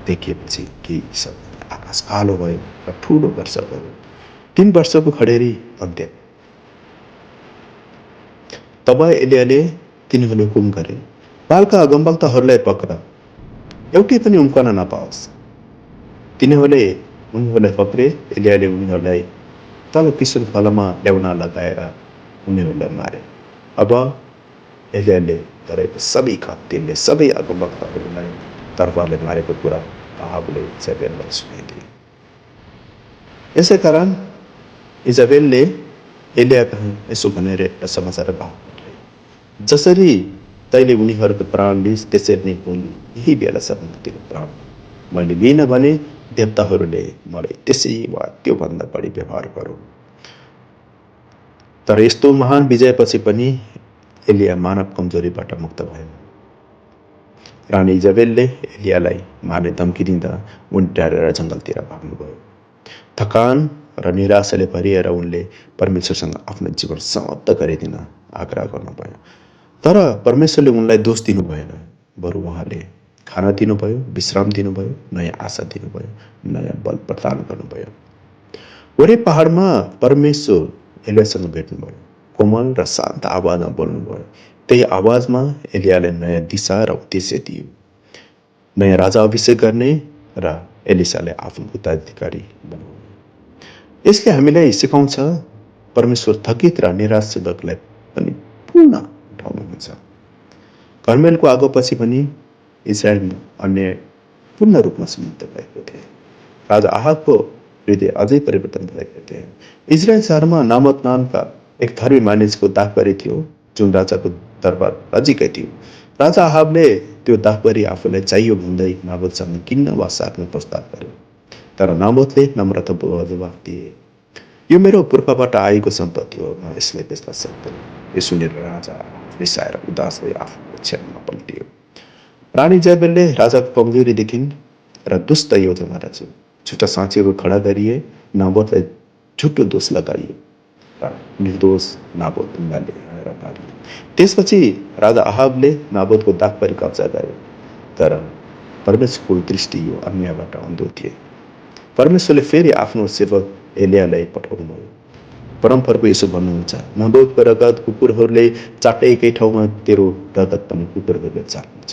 देखेपछि केही सब आकाश कालो भयो र ठुलो वर्षा भयो। 3 वर्षको खडेरी अन्त्य। तब एलियाले तिनीहरूले हुकुम गरे, बालका अगमवक्ताहरूलाई पक्र, एउटै पनि उम्कन नपाओस्। तिनीहरूले उनीहरूलाई पक्रे। एलियाले उनीहरूलाई तल किशोर फलमा ल्याउन लगाएर उनीहरूलाई मारे। अब एलियाले गरेको सबै खत्तीले सबै अगमवक्ताहरूलाई तरवारले मारेको कुरा आहाबले इजबेललाई सुनाइदिए। यसै कारण इजबेलले एलिया कहाँ यसो भनेर एउटा समाचार पठाए, जसरी तैँले उनीहरूको प्राण लिइस् त्यसरी नै उनी यही बेलासम्म तेरो प्राण मैले लिइन भने देवताहरूले मलाई त्यसै वा त्योभन्दा बढी व्यवहार गरौँ। तर यस्तो महान विजयपछि पनि एलिया मानव कमजोरीबाट मुक्त भएन। रानी इजबेलले एलियालाई मार्ने धम्की दिँदा उनी डरेर जङ्गलतिर भाग्नुभयो। थकान र निराशाले भरिएर उनले परमेश्वरसँग आफ्नो जीवन समाप्त गरिदिन आग्रह गर्नुभयो। तर परमेश्वरले उनलाई दोष दिनु भएन, बरु उहाँले खाना दिनुभयो, विश्राम दिनुभयो, नयाँ आशा दिनुभयो, नयाँ बल प्रदान गर्नुभयो। वरे पहाडमा परमेश्वर एलियासँग भेट्नुभयो, कोमल र शान्त आवाजमा बोल्नुभयो। त्यही आवाजमा एलियाले नयाँ दिशा र उद्देश्य दियो, नयाँ राजा अभिषेक गर्ने र एलिसालाई आफ्नो उत्तराधिकारी बनाउने। यसले हामीलाई सिकाउँछ परमेश्वर थकित र निराश सेवकलाई पनि पुनः उठाउनुहुन्छ। कर्मेलको आगोपछि पनि इजरायलमा अन्य पूर्ण रूपमा समाप्त भएको थियो। राजा आहाबको हृदय अझै परिवर्तन भएको थियो। इजरायल शहरमा नामत नामका एक धर्मी मानिसको दाखबारी थियो, जुन राजाको दरबार नजिकै थियो। राजा आहाबले त्यो दाखबारी आफूलाई चाहियो भन्दै नाबोतसँग किन्न वा साट्न प्रस्ताव गर्यो। तर नाबोतले नम्रतापूर्वक जवाफ दिए, यो मेरो पुर्खाबाट आएको सम्पत्ति हो, म यसलाई बेच्न सक्दैन। यो सुनेर राजा रिसाएर उदास भई आफ्नो ओछ्यानमा पल्टियो। रानी इजबेलले राजाको कमजोरी देखिन् र दुष्ट योजना रच्यो। झुटा साँचीको खडा गरिए, नाबोतलाई झुटो दोष लगाइयो र निर्दोष नाबोत ढुङ्गाले हानेर मारियो। त्यसपछि राजा आहाबले नाबोतको दाखबारी कब्जा गर्यो। तर परमेश्वरको दृष्टि यो अन्यायबाट अन्धो थिए। परमेश्वरले फेरि आफ्नो सेवक एलियालाई पठाउनुभयो। परमप्रभु यसो भन्नुहुन्छ, नाबोतको रगत कुकुरहरूले चाटे एकै ठाउँमा तेरो रगत पनि कुकुरहरूले चाट्नुहुन्छ।